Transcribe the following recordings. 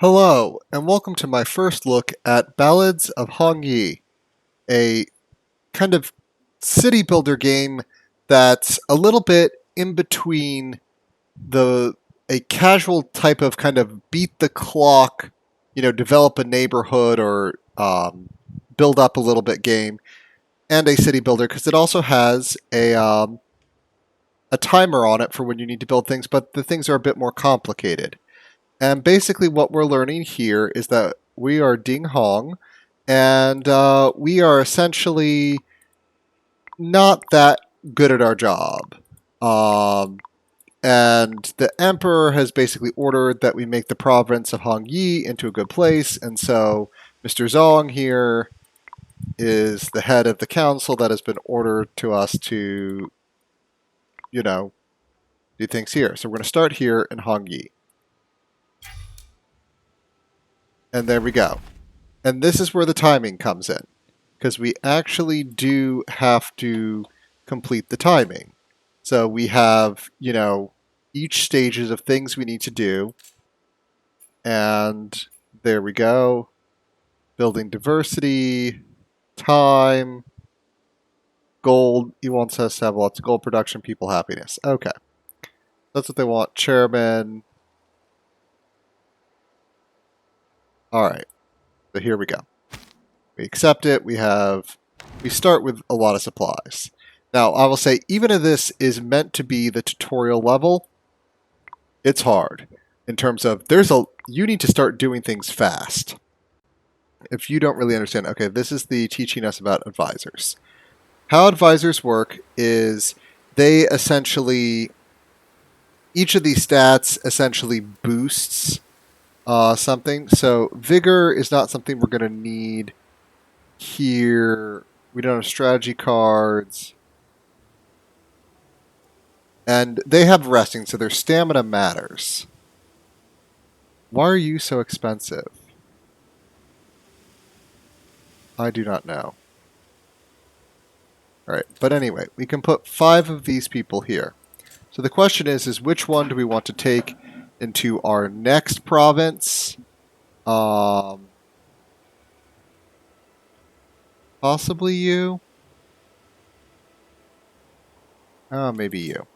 Hello, and welcome to my first look at Ballads of Hongye, a kind of city builder game that's a little bit in between the a casual type of kind of beat the clock, develop a neighborhood or build up a little bit game, and a city builder because it also has a timer on it for when you need to build things, but the things are a bit more complicated. And basically, what we're learning here is that we are Ding Hong, and we are essentially not that good at our job. Um, and the Emperor has basically ordered that we make the province of Hongye into a good place, and so Mr. Zong here is the head of the council that has been ordered to us to, do things here. So we're going to start here in Hongye. And there we go. And this is where the timing comes in, because we actually do have to complete the timing. So we have, each stages of things we need to do. And there we go. Building diversity, time, gold. He wants us to have lots of gold production, people happiness. Okay. That's what they want. Chairman. All right. So here we go. We accept it. We start with a lot of supplies. Now, I will say, even if this is meant to be the tutorial level, it's hard in terms of you need to start doing things fast. If you don't really understand, okay, this is the teaching us about advisors. How advisors work is they essentially, each of these stats essentially boosts something. So vigor is not something we're going to need here. We don't have strategy cards. And they have resting, so their stamina matters. Why are you so expensive? I do not know. Alright, but anyway, we can put 5 of these people here. So the question is which one do we want to take into our next province? Possibly you? Maybe you.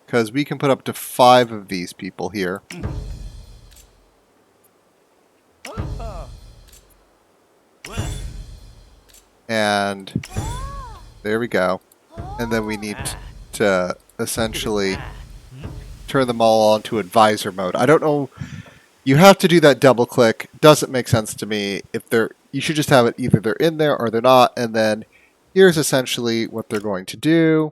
Because we can put up to 5 of these people here. And there we go. And then we need to essentially turn them all on to advisor mode. I don't know. You have to do that double click. Doesn't make sense to me. You should just have it either they're in there or they're not. And then here's essentially what they're going to do.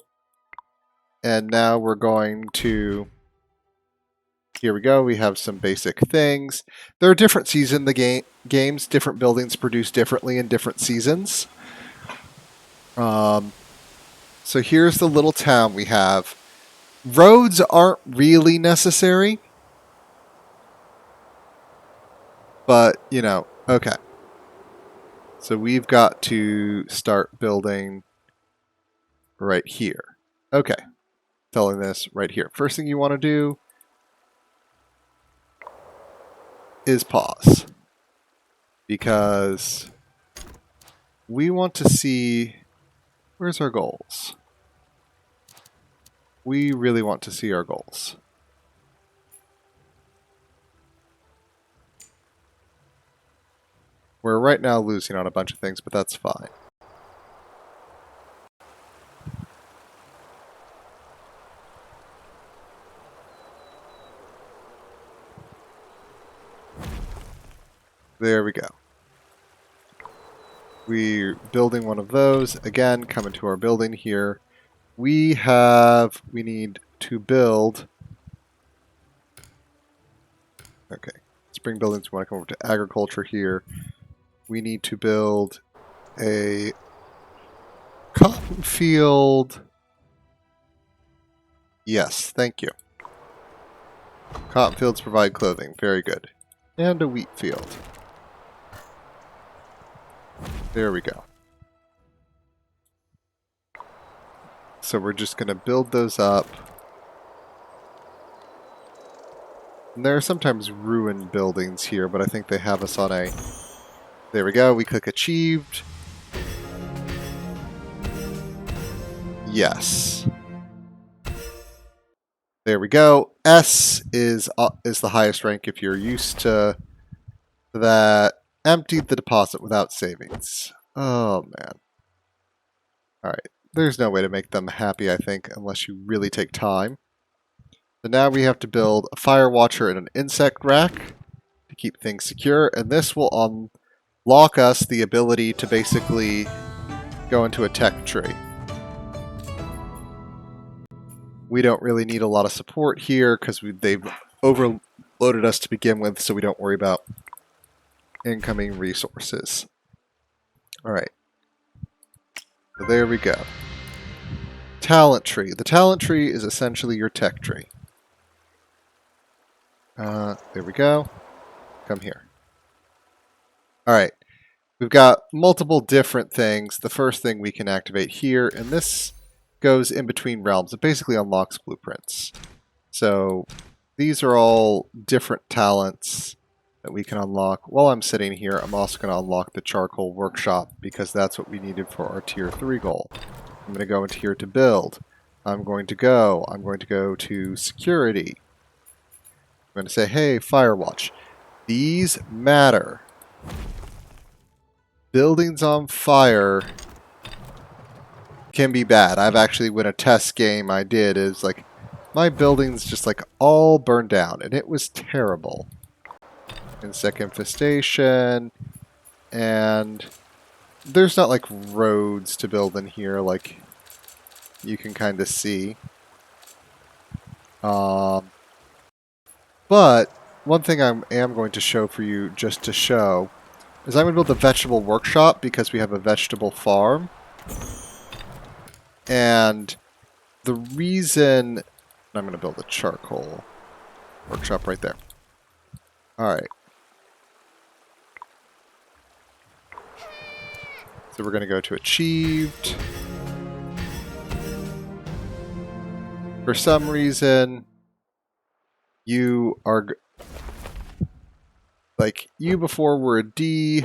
And now we're going to, here we go. We have some basic things. There are different seasons in the games. Different buildings produce differently in different seasons. So here's the little town we have. Roads aren't really necessary. But, okay. So we've got to start building right here. Okay. Telling this right here. First thing you want to do is pause. Because we want to see, where's our goals? We really want to see our goals. We're right now losing on a bunch of things, but that's fine. There we go. We're building one of those. Again, come into our building here. We need to build. Okay. Spring buildings, we want to come over to agriculture here. We need to build a cotton field. Yes, thank you. Cotton fields provide clothing. Very good. And a wheat field. There we go. So we're just going to build those up. And there are sometimes ruined buildings here, but I think they have us on a... There we go. We click Achieved. Yes. There we go. S is the highest rank if you're used to that. Emptied the deposit without savings. Oh, man. Alright. There's no way to make them happy, I think, unless you really take time. So now we have to build a fire watcher and an insect rack to keep things secure, and this will unlock us the ability to basically go into a tech tree. We don't really need a lot of support here because they've overloaded us to begin with, so we don't worry about incoming resources. Alright. So there we go. Talent tree. The talent tree is essentially your tech tree. There we go. Come here. Alright. We've got multiple different things. The first thing we can activate here, and this goes in between realms. It basically unlocks blueprints. So these are all different talents that we can unlock. While I'm sitting here, I'm also going to unlock the charcoal workshop because that's what we needed for our tier 3 goal. I'm going to go into here to build. I'm going to go to security. I'm going to say, hey, Firewatch. These matter. Buildings on fire can be bad. I've actually, when a test game I did, is like, my building's just like all burned down, and it was terrible. Insect infestation, and there's not like roads to build in here like you can kind of see. But one thing I am going to show for you, just to show, is I'm going to build a vegetable workshop because we have a vegetable farm. And the reason... I'm going to build a charcoal workshop right there. Alright. So we're going to go to Achieved. For some reason, you are... Like, you before were a D.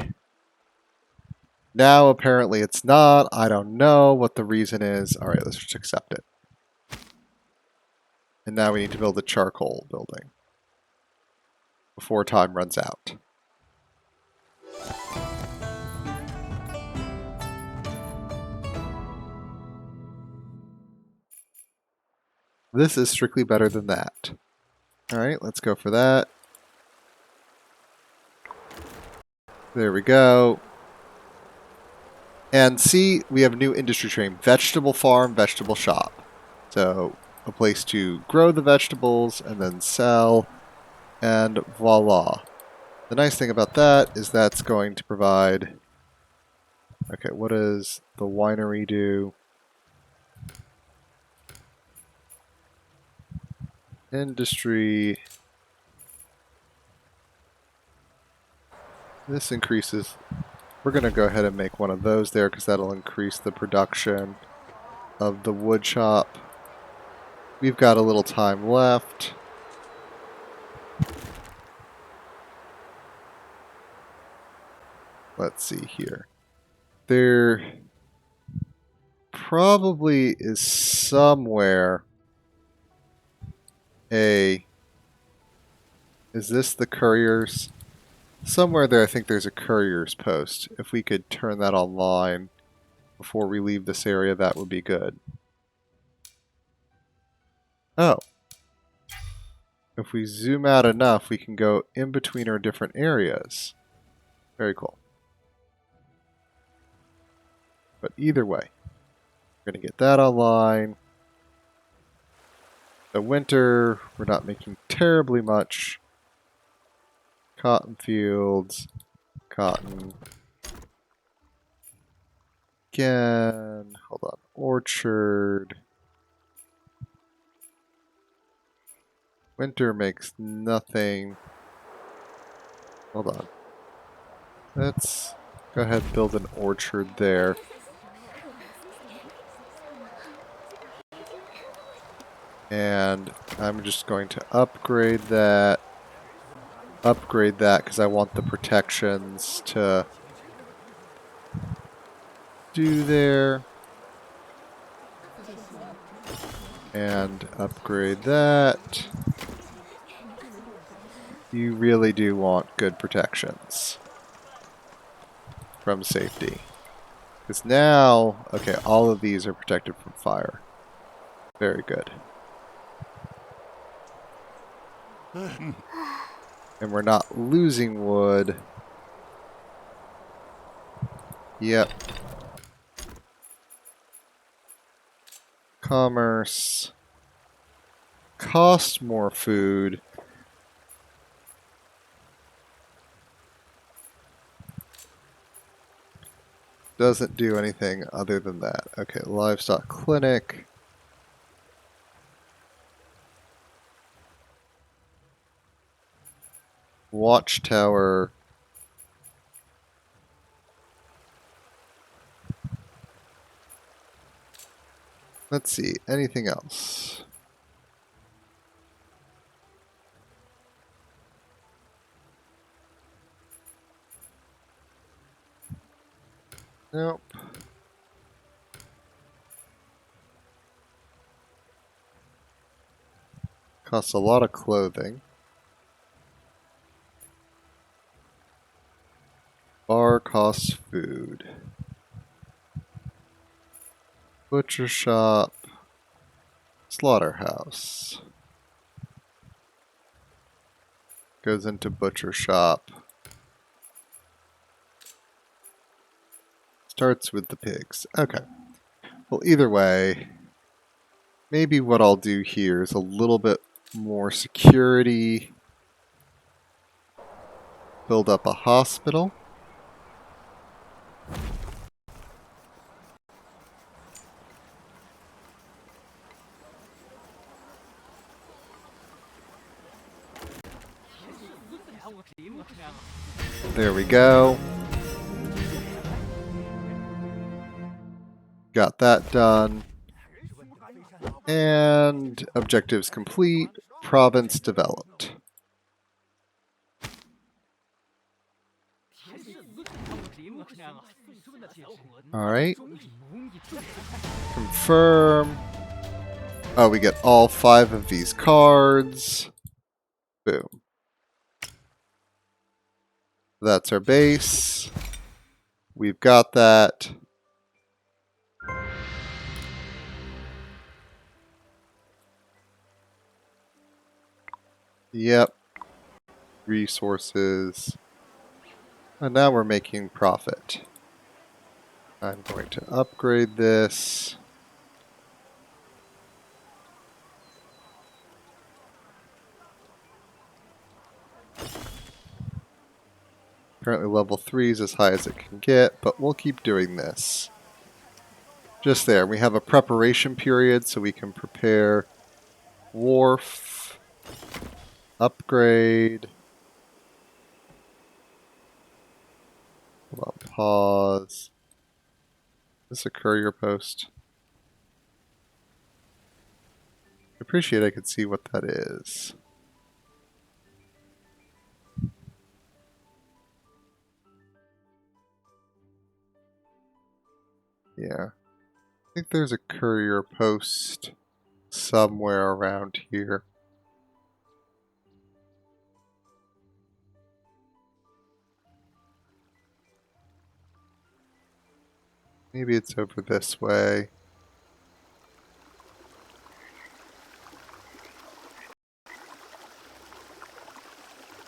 Now apparently it's not. I don't know what the reason is. Alright, let's just accept it. And now we need to build a charcoal building before time runs out. This is strictly better than that. Alright, let's go for that. There we go. And see, we have a new industry train. Vegetable farm, vegetable shop. So, a place to grow the vegetables and then sell. And voila. The nice thing about that is that's going to provide... Okay, what does the winery do? Industry... This increases... We're going to go ahead and make one of those there because that'll increase the production of the wood shop. We've got a little time left. Let's see here. There probably is somewhere a... Is this the couriers? Somewhere there I think there's a courier's post. If we could turn that online before we leave this area, that would be good. Oh. If we zoom out enough, we can go in between our different areas. Very cool. But either way, we're going to get that online. The winter, we're not making terribly much. Cotton fields, cotton. Again, hold on, orchard. Winter makes nothing. Hold on. Let's go ahead and build an orchard there. And I'm just going to upgrade that because I want the protections to do there. And upgrade that. You really do want good protections from safety. Because now, okay, all of these are protected from fire. Very good. And we're not losing wood. Yep. Commerce. Cost more food. Doesn't do anything other than that. Okay, livestock clinic. Watchtower. Let's see, anything else? Nope. Costs a lot of clothing. Bar costs food. Butcher shop. Slaughterhouse. Goes into butcher shop. Starts with the pigs. Okay. Well, either way, maybe what I'll do here is a little bit more security. Build up a hospital. There we go. Got that done. And objectives complete. Province developed. Alright. Confirm. Oh, we get all 5 of these cards. Boom. That's our base. We've got that. Yep. Resources. And now we're making profit. I'm going to upgrade this. Currently level 3 is as high as it can get, but we'll keep doing this. Just there. We have a preparation period so we can prepare wharf, upgrade. Hold on, pause. Is this a courier post? I appreciate I could see what that is. Yeah. I think there's a courier post somewhere around here. Maybe it's over this way.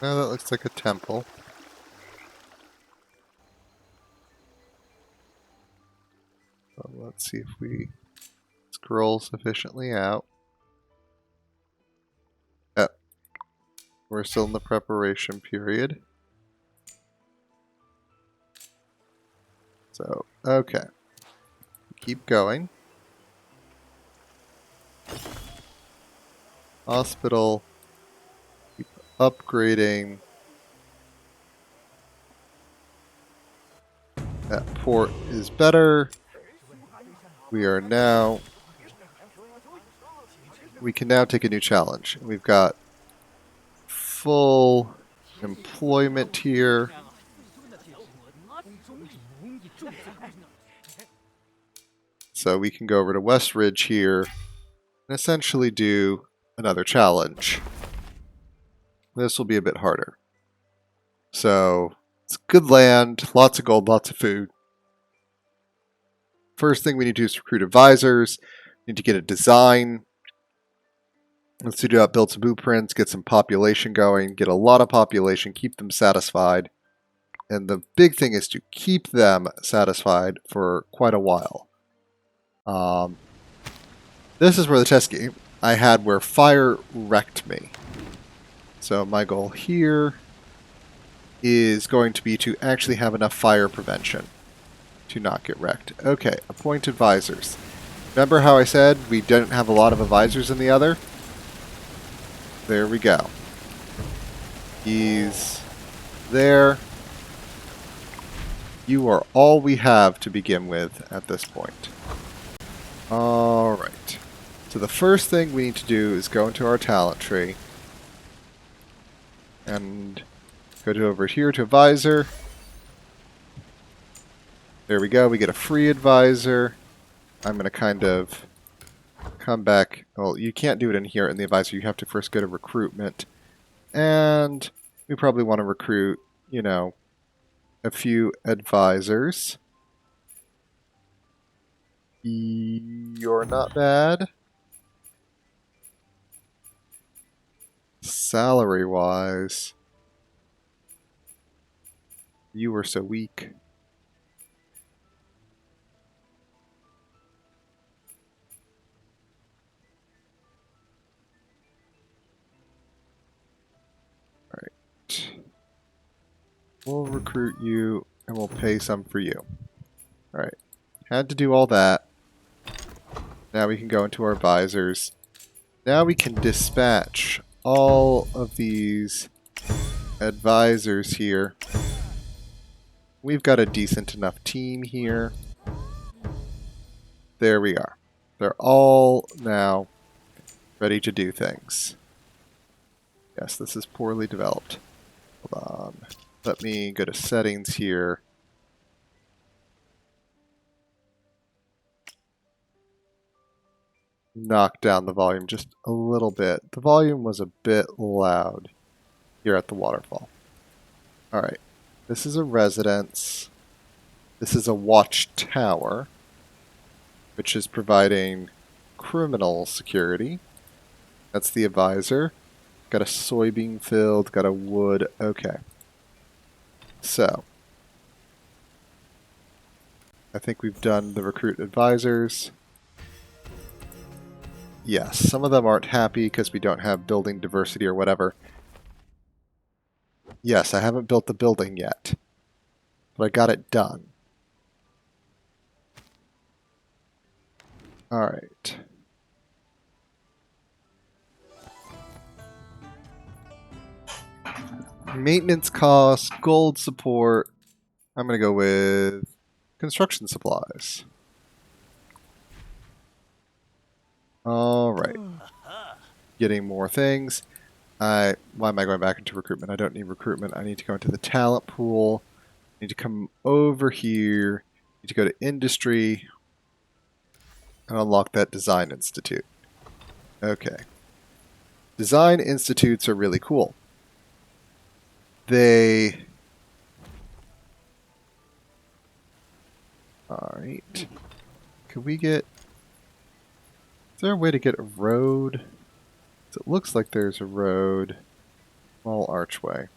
No, that looks like a temple. Let's see if we scroll sufficiently out. Oh, we're still in the preparation period. So, okay. Keep going. Hospital. Keep upgrading. That port is better. We are now we can now take a new challenge. We've got full employment here. So we can go over to West Ridge here and essentially do another challenge. This will be a bit harder. So it's good land, lots of gold, lots of food. First thing we need to do is recruit advisors. We need to get a design. Let's do that, build some blueprints, get some population going, get a lot of population, keep them satisfied. And the big thing is to keep them satisfied for quite a while. This is where the test game I had where fire wrecked me. So my goal here is going to be to actually have enough fire prevention to not get wrecked. Okay, appoint advisors. Remember how I said we didn't have a lot of advisors in the other? There we go. He's there. You are all we have to begin with at this point. Alright. So the first thing we need to do is go into our talent tree. And go to over here to advisor. There we go. We get a free advisor. I'm going to kind of come back. Well, you can't do it in here in the advisor. You have to first go to recruitment. And we probably want to recruit, you know, a few advisors. You're not bad. Salary-wise, you were so weak. Alright. We'll recruit you, and we'll pay some for you. Alright. Had to do all that. Now we can go into our advisors. Now we can dispatch all of these advisors here. We've got a decent enough team here. There we are. They're all now ready to do things. Yes, this is poorly developed. Hold on. Let me go to settings here. Knock down the volume just a little bit. The volume was a bit loud here at the waterfall. Alright. This is a residence. This is a watchtower, which is providing criminal security. That's the advisor. Got a soybean field, got a wood. Okay. So, I think we've done the recruit advisors. Yes, some of them aren't happy because we don't have building diversity or whatever. Yes, I haven't built the building yet, but I got it done. Alright. Maintenance costs, gold support. I'm going to go with construction supplies. Alright. Getting more things. Why am I going back into recruitment? I don't need recruitment. I need to go into the talent pool. I need to come over here. I need to go to industry and unlock that design institute. Okay. Design institutes are really cool. Alright. Could we get... Is there a way to get a road? It looks like there's a road. Small archway.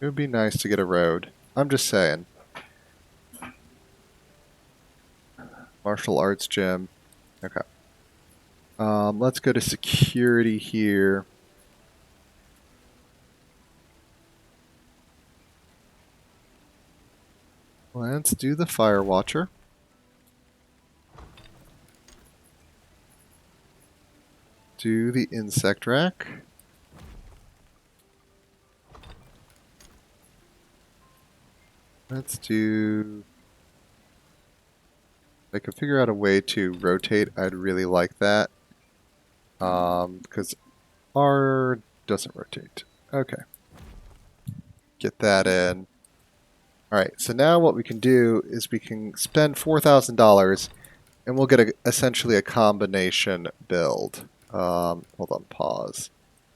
It would be nice to get a road. I'm just saying. Martial arts gym. Okay. Let's go to security here. Let's do the fire watcher. Do the insect rack. Let's do I could figure out a way to rotate, I'd really like that. Because R doesn't rotate. Okay. Get that in. Alright, so now what we can do is we can spend $4,000 and we'll get essentially a combination build. Hold on, pause.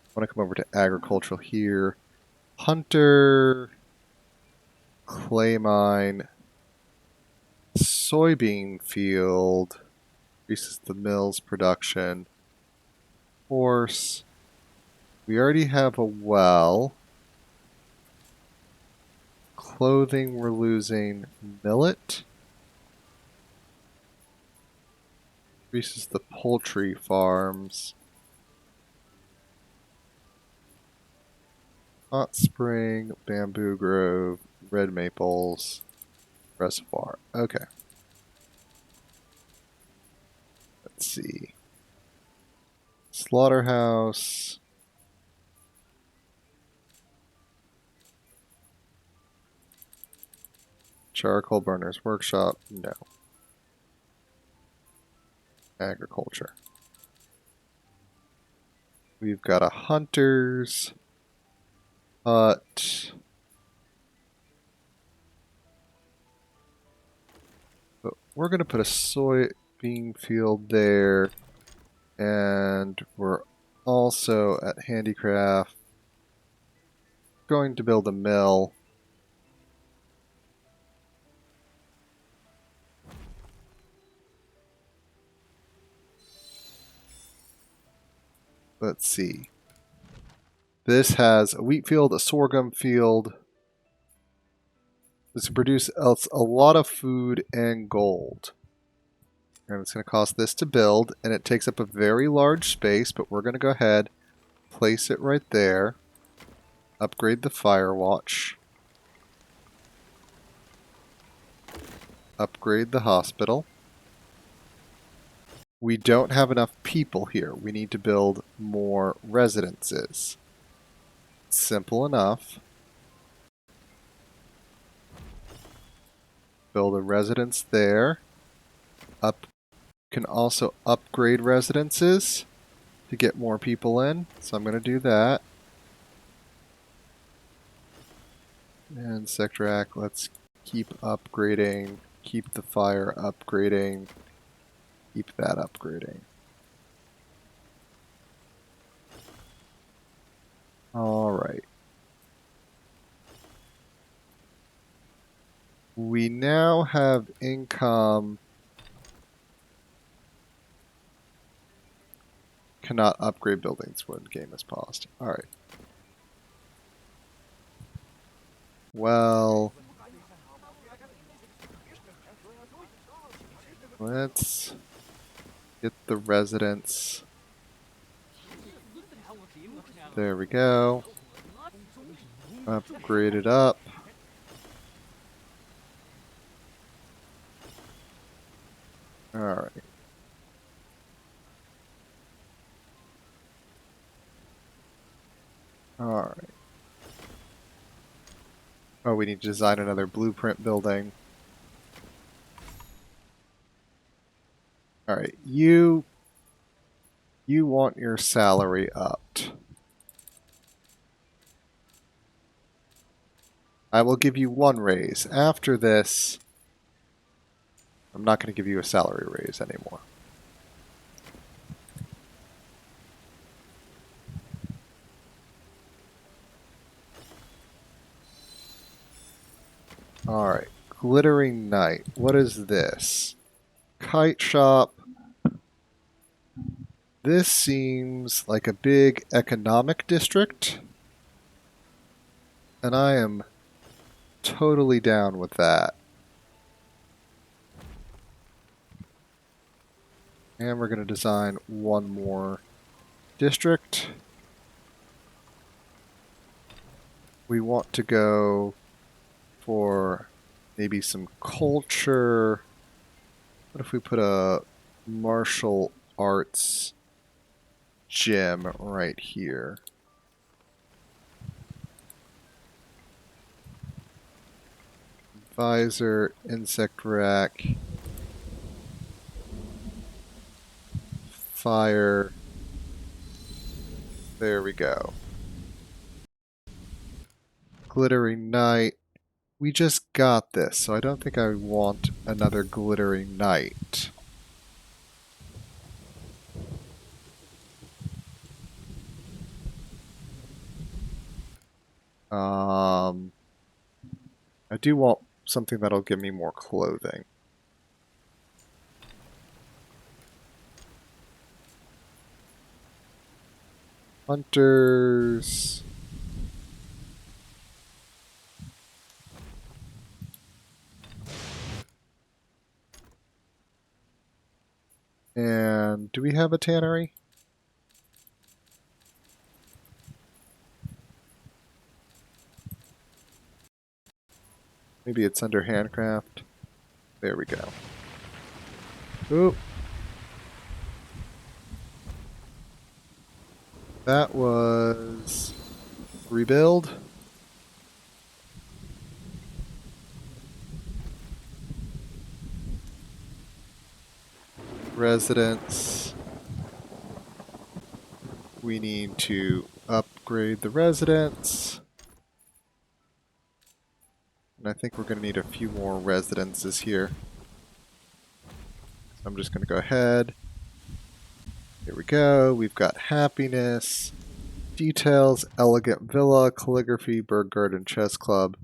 I want to come over to agricultural here. Hunter, clay mine, soybean field, increases the mill's production. Horse. We already have a well. Clothing, we're losing millet. Increases the poultry farms. Hot spring, bamboo grove, red maples, reservoir. Okay. Let's see. Slaughterhouse. Charcoal burners workshop. No. Agriculture. We've got a hunter's hut. But we're going to put a soybean field there. And we're also at handicraft going to build a mill. Let's see. This has a wheat field, a sorghum field. This will produce a lot of food and gold. And it's going to cost this to build, and it takes up a very large space, but we're going to go ahead, place it right there, upgrade the fire watch, upgrade the hospital. We don't have enough people here. We need to build more residences. Simple enough. Build a residence there. Can also upgrade residences to get more people in. So I'm going to do that. And Sector Act, let's keep upgrading. Keep the fire upgrading. Keep that upgrading. Alright. We now have income. Cannot upgrade buildings when the game is paused. Alright. Well, let's get the residents. There we go. Upgrade it up. Alright. Alright. Oh, we need to design another blueprint building. Alright, you want your salary upped. I will give you one raise. After this, I'm not going to give you a salary raise anymore. Alright, Glittering Night. What is this? Kite Shop. This seems like a big economic district. And I am totally down with that. And we're going to design one more district. We want to go for maybe some culture. What if we put a martial arts gym right here? Advisor, insect rack. fire. There we go. Glittering night. We just got this, so I don't think I want another glittering night. I do want something that'll give me more clothing. Hunters. And do we have a tannery? Maybe it's under handcraft. There we go. Oop. That was rebuild. Residence. We need to upgrade the residence. And I think we're going to need a few more residences here. So I'm just going to go ahead. Here we go. We've got happiness, details, elegant villa, calligraphy, bird garden, chess club.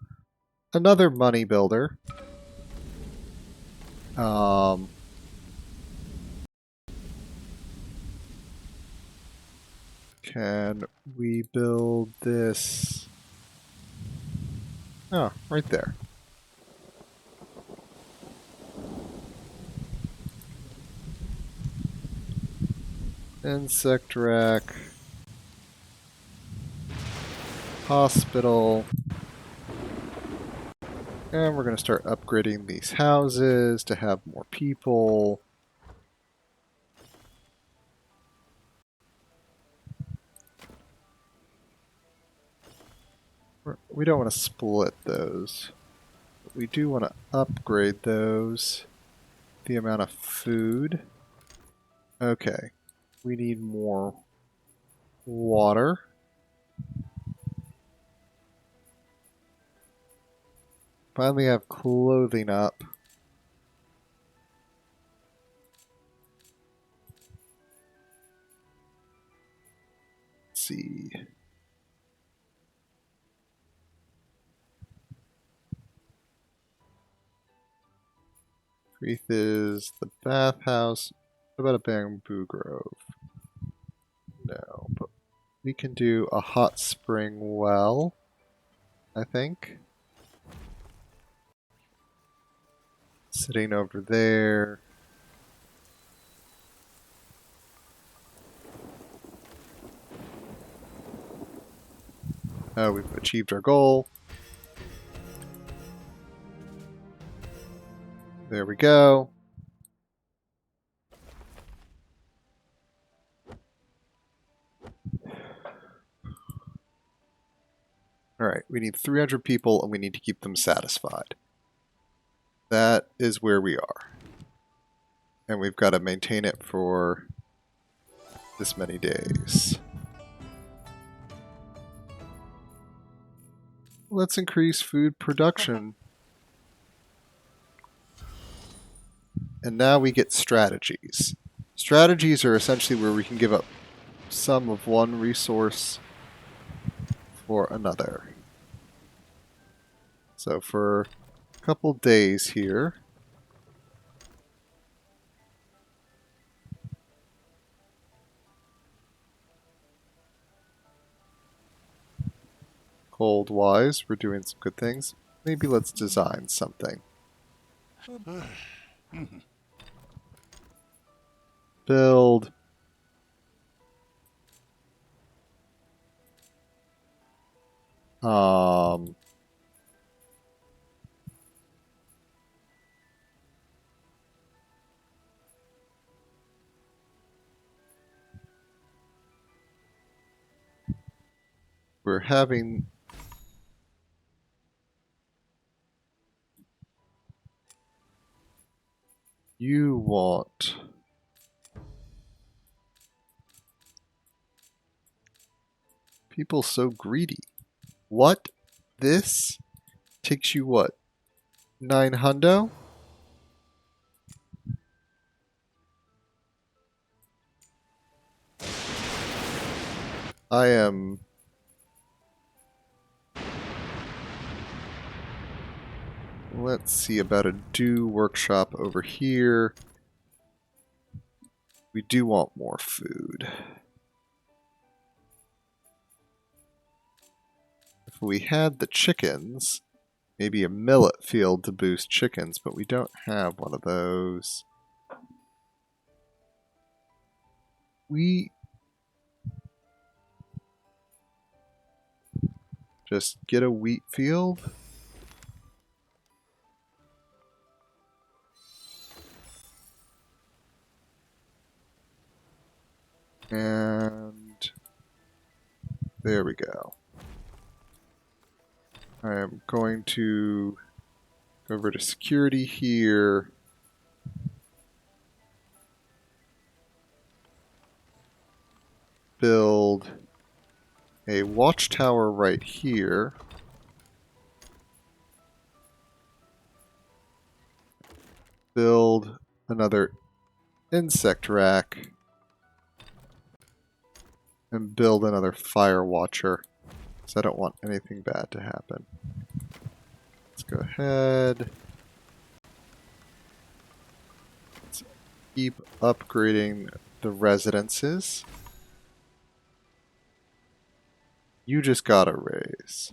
Another money builder. Can we build this? Oh, right there. Insect rack. Hospital. And we're going to start upgrading these houses to have more people. We don't want to split those. But we do want to upgrade those. The amount of food. Okay. We need more water. Finally have clothing up. Let's see. Wreath is the bathhouse. What about a bamboo grove? No, but we can do a hot spring well, I think. Sitting over there. Oh, we've achieved our goal. There we go. Alright, we need 300 people and we need to keep them satisfied. That is where we are. And we've got to maintain it for this many days. Let's increase food production. And now we get strategies. Strategies are essentially where we can give up some of one resource for another. So for a couple days here, cold-wise, we're doing some good things. Maybe let's design something. Build. We're having you want People so greedy. What? This takes you what? 9 hundo? I am... Let's see about a do workshop over here. We do want more food. If we had the chickens, maybe a millet field to boost chickens, but we don't have one of those. We just get a wheat field. And there we go. I am going to go over to security here. Build a watchtower right here. Build another insect rack. And build another fire watcher. Because I don't want anything bad to happen. Let's go ahead. Let's keep upgrading the residences. You just got a raise.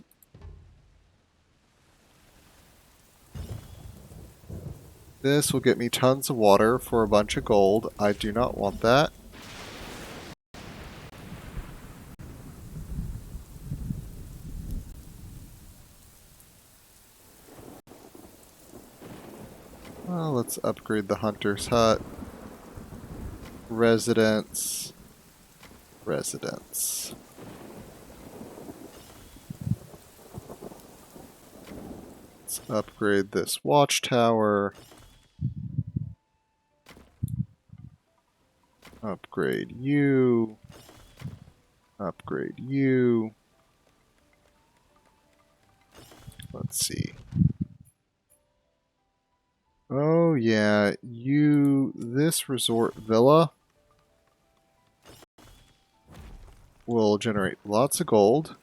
This will get me tons of water for a bunch of gold. I do not want that. Well, let's upgrade the hunter's hut. Residence. Residence. Let's upgrade this watchtower. Upgrade you. Upgrade you. Let's see. Oh yeah, this resort villa will generate lots of gold.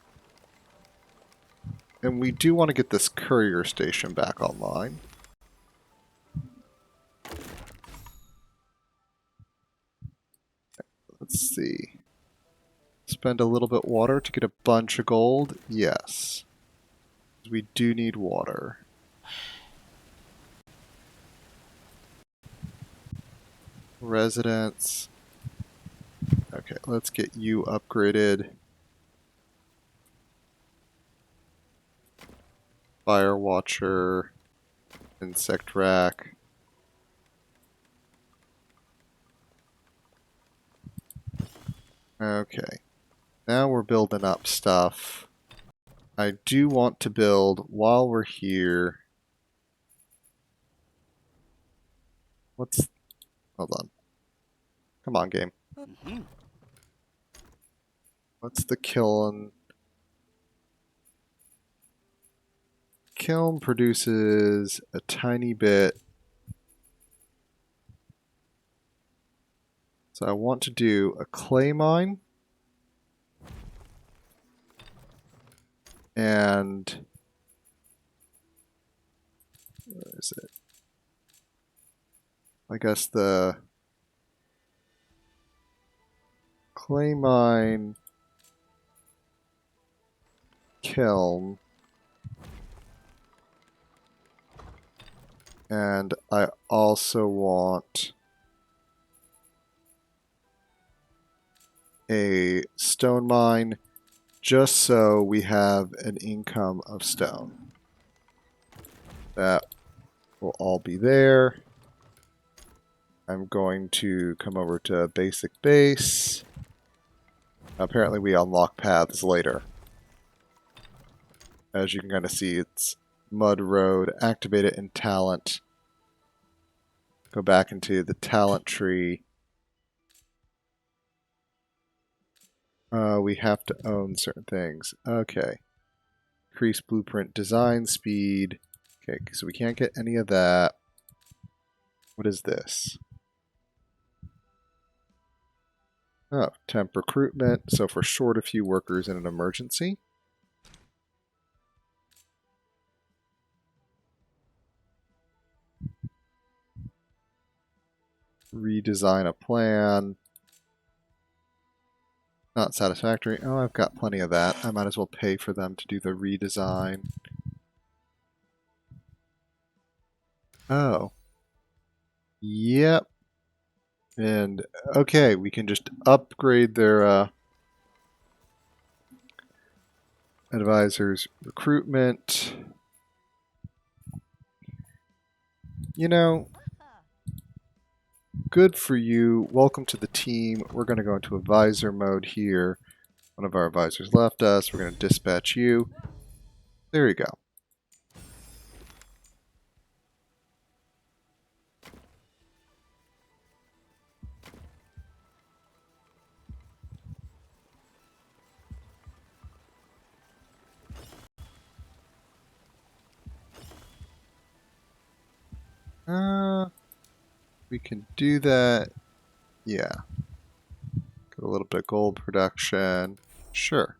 And we do want to get this courier station back online. Let's see. Spend a little bit water to get a bunch of gold? Yes. We do need water. Residence. Okay, let's get you upgraded. Fire Watcher. Insect Rack. Okay. Now we're building up stuff. I do want to build while we're here. Hold on. Come on, game. What's the kiln? Kiln produces a tiny bit. So I want to do a clay mine. And where is it? I guess the clay mine kiln. And I also want a stone mine just so we have an income of stone. That will all be there. I'm going to come over to basic base. Apparently we unlock paths later. As you can kind of see, it's mud road. Activate it in talent. Go back into the talent tree. We have to own certain things. Okay. Increase blueprint design speed. Okay, so we can't get any of that. What is this? Oh, temp recruitment. So if we're short a few workers in an emergency. Redesign a plan. Not satisfactory. Oh, I've got plenty of that. I might as well pay for them to do the redesign. Oh. Yep. And okay, we can just upgrade their advisors' recruitment. You know, good for you. Welcome to the team. We're going to go into advisor mode here. One of our advisors left us. We're going to dispatch you. There you go. We can do that. Yeah. Get a little bit of gold production. Sure.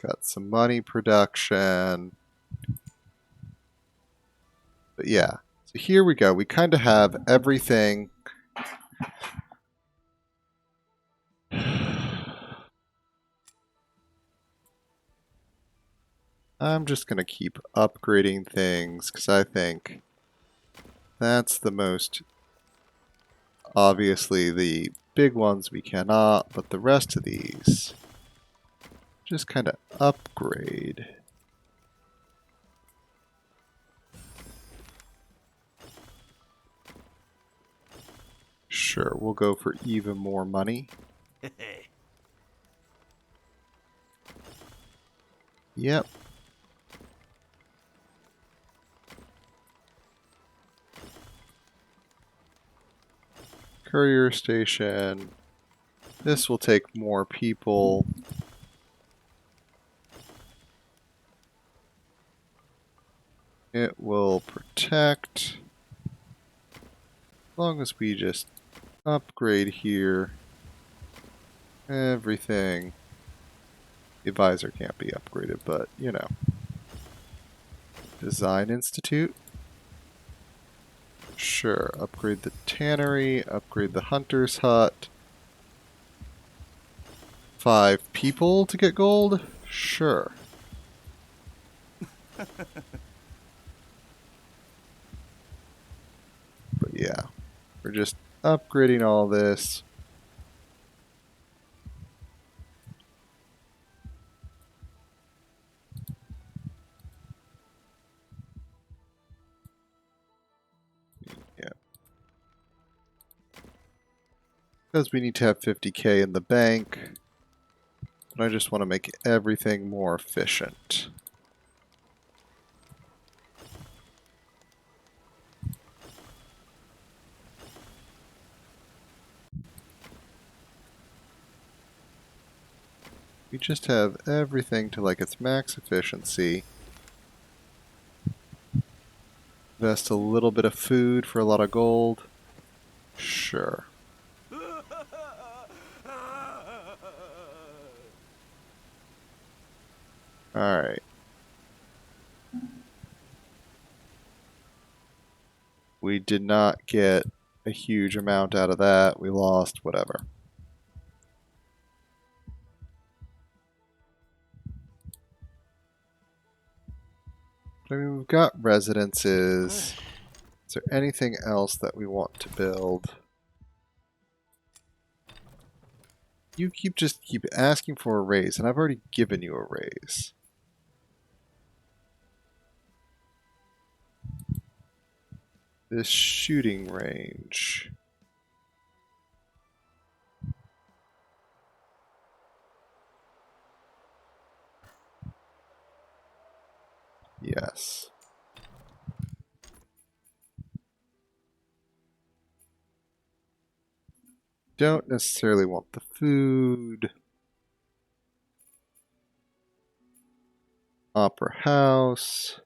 Got some money production. But yeah. So here we go. We kind of have everything. I'm just going to keep upgrading things because I think that's the most, obviously the big ones we cannot, but the rest of these just kind of upgrade. Sure, we'll go for even more money. Yep. Courier station. This will take more people. It will protect. As long as we just upgrade here. Everything. The advisor can't be upgraded, but you know. Design Institute. Sure. Upgrade the tannery. Upgrade the hunter's hut. 5 people to get gold? Sure. But yeah. We're just upgrading all this. Yeah. Because we need to have 50k in the bank. But I just want to make everything more efficient. We just have everything to like its max efficiency. Invest a little bit of food for a lot of gold. Sure. Alright. We did not get a huge amount out of that. We lost whatever. I mean, we've got residences. Is there anything else that we want to build? You keep asking for a raise, and I've already given you a raise. This shooting range. Yes. don't necessarily want the food. Opera House.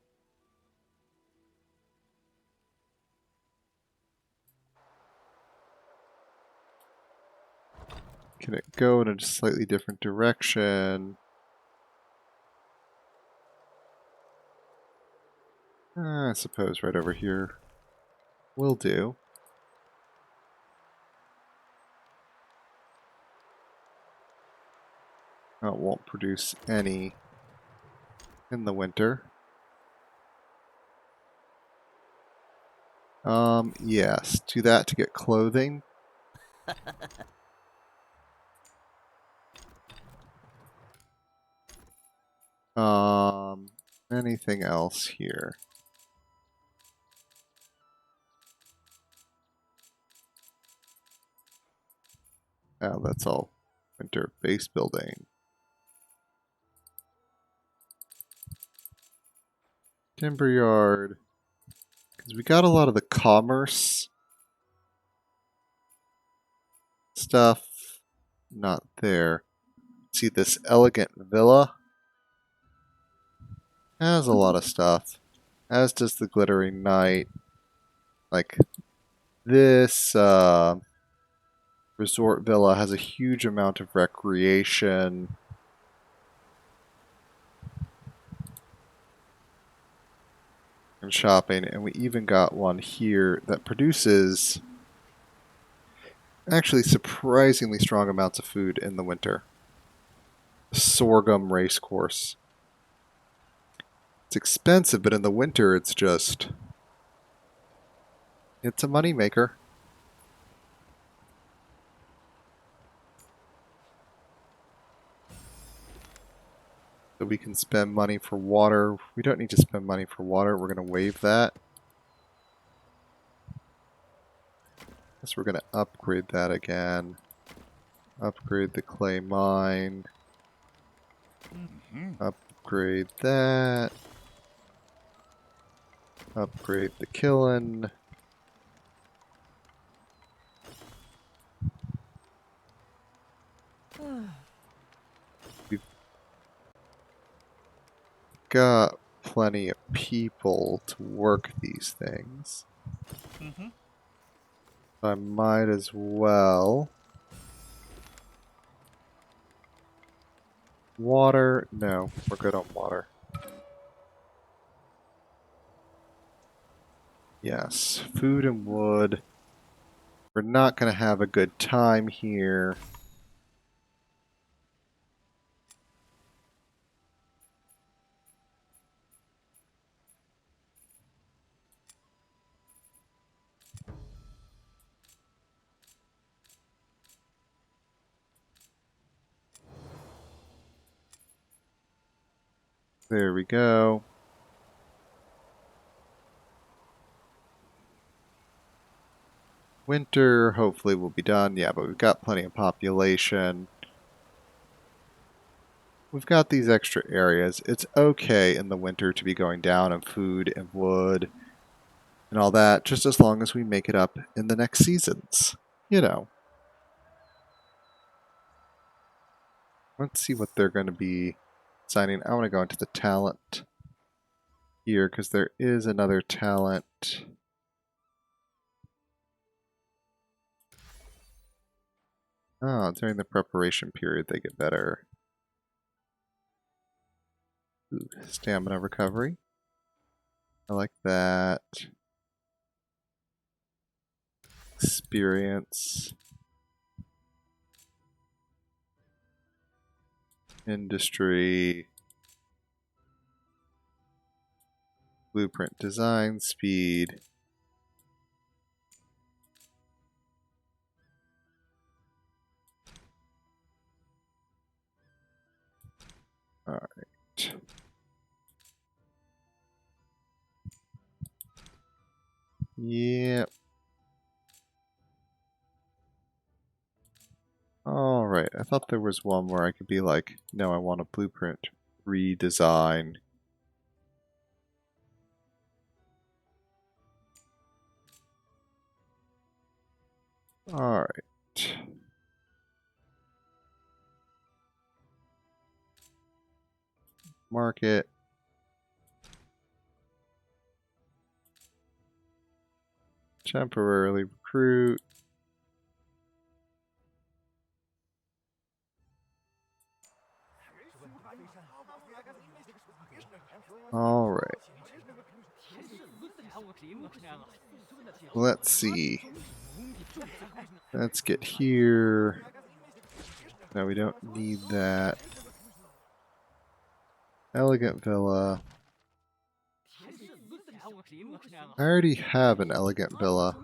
Can it go in a slightly different direction? I suppose right over here will do. Oh, it won't produce any in the winter. Yes, do that to get clothing. Anything else here? Oh, that's all winter base building. Timber yard. Because we got a lot of the commerce stuff not there. See this elegant villa? Has a lot of stuff. As does the glittering knight. Like this resort villa has a huge amount of recreation. And shopping, and we even got one here that produces actually surprisingly strong amounts of food in the winter. Sorghum racecourse. It's expensive, but in the winter it's just it's a moneymaker. So we can spend money for water. We don't need to spend money for water. We're going to waive that. Guess we're going to upgrade that again. Upgrade the clay mine. Upgrade that. Upgrade the kiln. We've got plenty of people to work these things. I might as well. Water? No, we're good on water. Yes, food and wood. We're not going to have a good time here. There we go. Winter hopefully will be done. Yeah, but we've got plenty of population. We've got these extra areas. It's okay in the winter to be going down in food and wood and all that, just as long as we make it up in the next seasons. You know. Let's see what they're going to be signing. I want to go into the talent here because there is another talent. Oh, during the preparation period they get better. Ooh, stamina recovery. I like that. Experience. Industry. Blueprint design speed. Alright. Yep. Alright, I thought there was one where I could be like, no, I want a blueprint redesign. Alright. Market. Temporarily recruit. All right. Let's see. Let's get here. No, we don't need that. Elegant villa. I already have an elegant villa.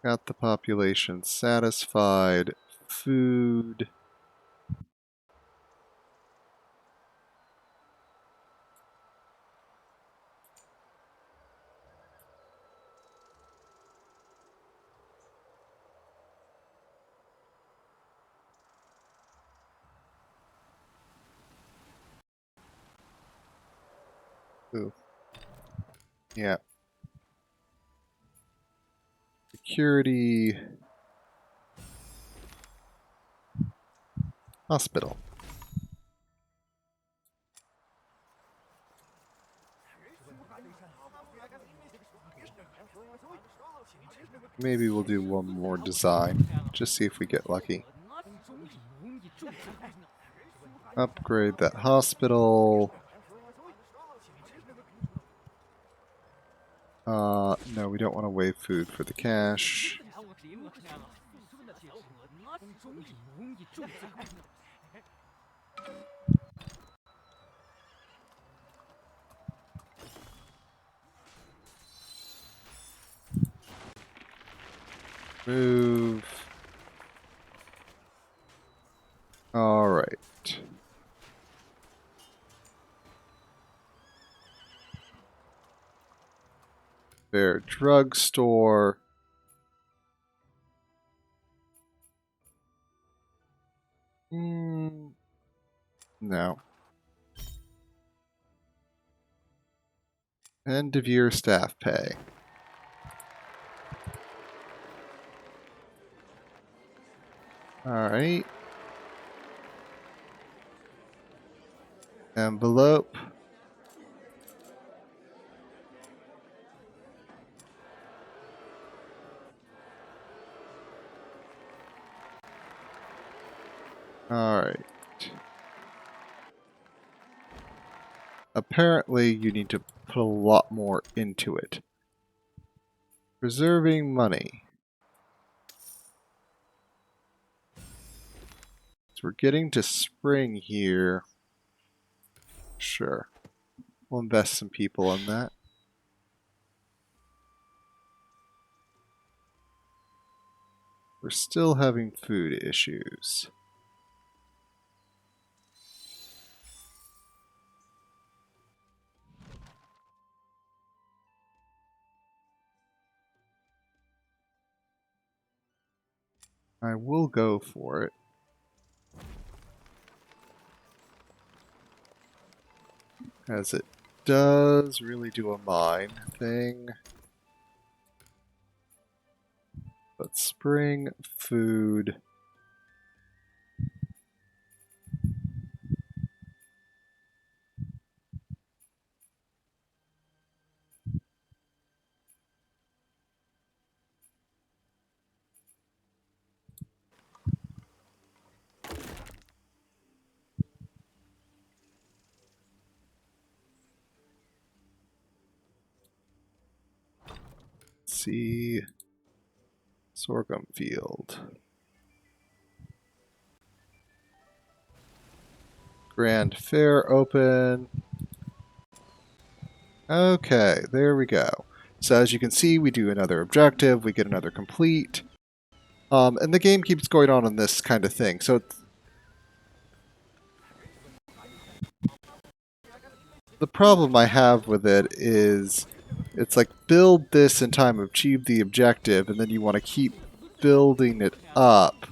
Got the population satisfied. Food. Ooh. Yeah. Security. Hospital. Maybe we'll do one more design. Just see if we get lucky. Upgrade that hospital. No, we don't want to waive food for the cash. Move. All right. Fair drugstore. No. End of year staff pay. Alright. Envelope. Alright. Apparently you need to put a lot more into it. Preserving money. So we're getting to spring here. Sure. We'll invest some people in that. We're still having food issues. I will go for it. As it does really do a mine thing. But spring food. See, sorghum field. Grand Fair open. Okay, there we go. So as you can see, we do another objective, we get another complete. And the game keeps going on this kind of thing. So the problem I have with it is it's like build this in time, achieve the objective, and then you want to keep building it up.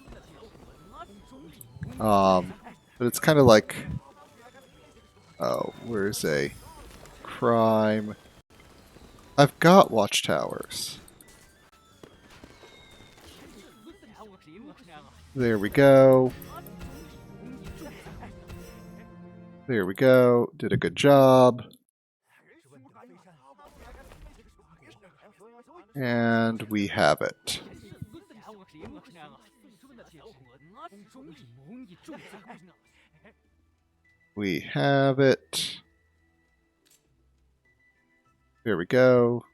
But it's kind of like, oh, where's a crime? I've got watchtowers. There we go. There we go. Did a good job. And we have it. We have it. There we go.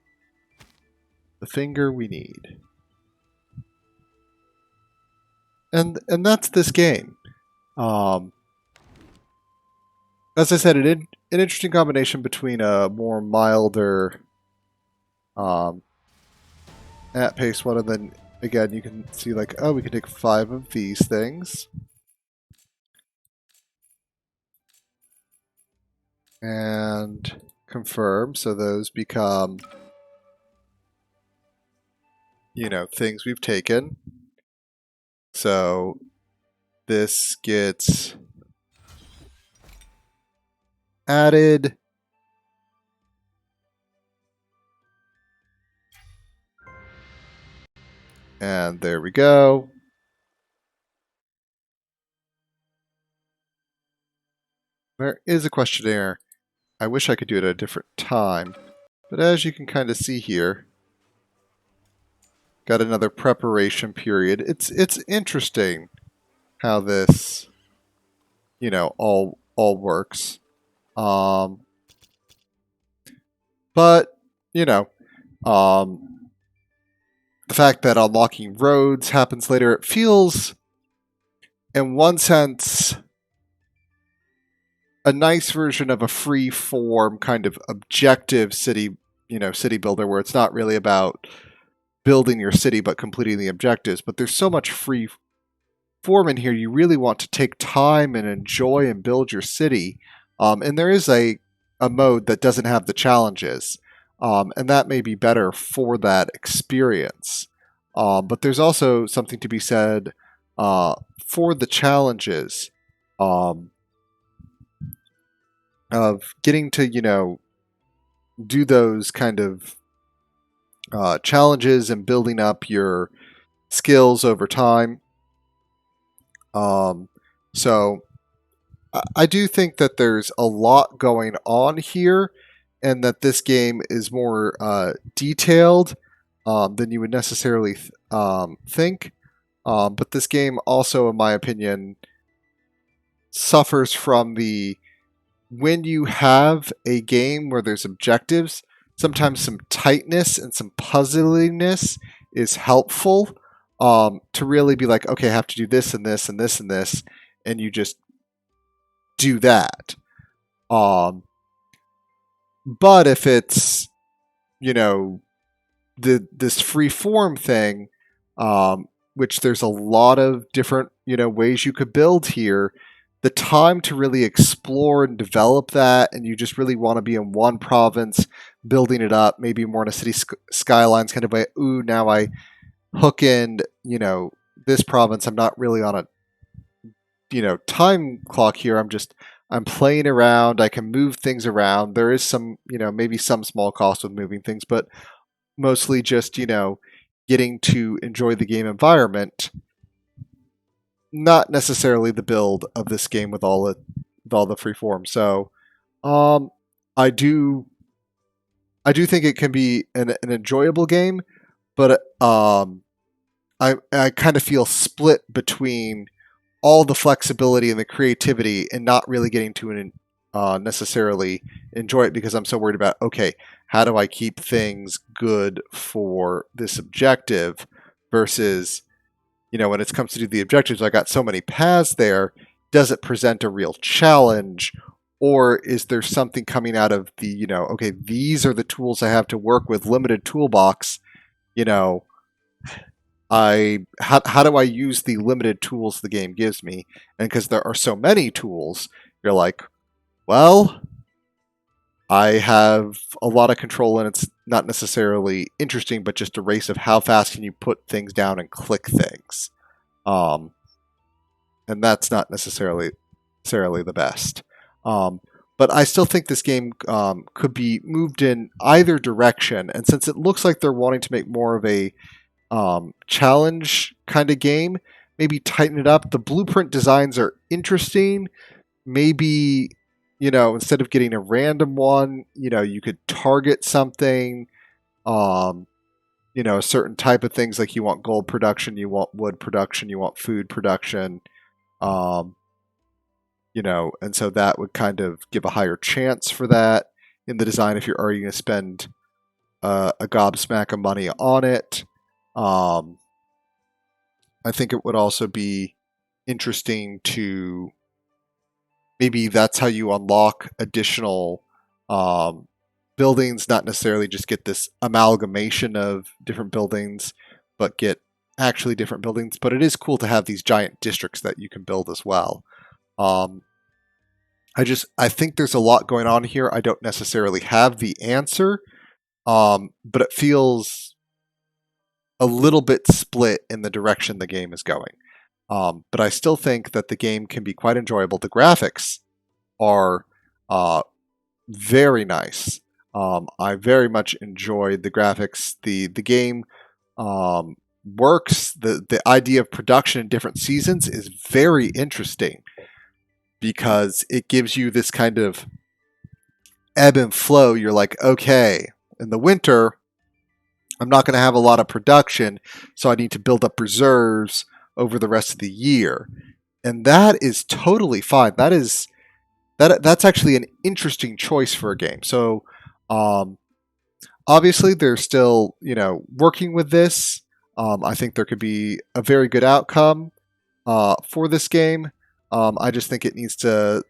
The finger we need. And that's this game. As I said, an interesting combination between a more milder at pace one, and then again you can see like, oh, we can take 5 of these things. And confirm, so those become, things we've taken. So this gets added. And there we go. There is a questionnaire. I wish I could do it at a different time. But as you can kind of see here, got another preparation period. It's interesting how this, all works. But, the fact that unlocking roads happens later, it feels, in one sense, a nice version of a free form kind of objective city builder, where it's not really about building your city but completing the objectives. But there's so much free form in here. You really want to take time and enjoy and build your city. And there is a mode that doesn't have the challenges. And that may be better for that experience. But there's also something to be said for the challenges of getting to, do those kind of challenges and building up your skills over time. So I do think that there's a lot going on here, and that this game is more detailed than you would necessarily think. But this game also, in my opinion, suffers from when you have a game where there's objectives, sometimes some tightness and some puzzliness is helpful to really be like, okay, I have to do this and this and this and this, and you just do that. But if it's, this free form thing, which there's a lot of different, ways you could build here, the time to really explore and develop that, and you just really want to be in one province, building it up, maybe more in a city skylines kind of way. Ooh, now I hook in, this province. I'm not really on a, time clock here. I'm playing around. I can move things around. There is some, maybe some small cost with moving things, but mostly just, getting to enjoy the game environment. Not necessarily the build of this game with all the freeform. So, I do think it can be an enjoyable game, but I kind of feel split between all the flexibility and the creativity and not really getting to necessarily enjoy it, because I'm so worried about, okay, how do I keep things good for this objective versus, when it comes to do the objectives, I got so many paths there. Does it present a real challenge? Or is there something coming out of the, okay, these are the tools I have to work with, limited toolbox, how do I use the limited tools the game gives me? And because there are so many tools, you're like, well, I have a lot of control, and it's not necessarily interesting, but just a race of how fast can you put things down and click things. And that's not necessarily the best. But I still think this game could be moved in either direction. And since it looks like they're wanting to make more of a challenge kind of game, maybe tighten it up. The blueprint designs are interesting. Maybe, instead of getting a random one, you could target something, um, a certain type of things, like you want gold production, you want wood production, you want food production, um, and so that would kind of give a higher chance for that in the design if you're already going to spend a gobsmack of money on it. I think it would also be interesting to maybe that's how you unlock additional um, buildings, not necessarily just get this amalgamation of different buildings, but get actually different buildings. But it is cool to have these giant districts that you can build as well. Um, I think there's a lot going on here. I don't necessarily have the answer, but it feels a little bit split in the direction the game is going. But I still think that the game can be quite enjoyable. The graphics are very nice. I very much enjoyed the graphics. The game works. The idea of production in different seasons is very interesting because it gives you this kind of ebb and flow. You're like, okay, in the winter, I'm not going to have a lot of production, so I need to build up reserves over the rest of the year. And that is totally fine. That's actually an interesting choice for a game. So obviously they're still, working with this. I think there could be a very good outcome for this game. I just think it needs to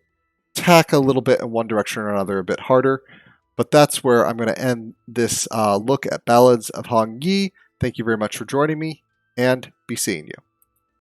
tack a little bit in one direction or another a bit harder. But that's where I'm going to end this look at Ballads of Hongye. Thank you very much for joining me, and be seeing you.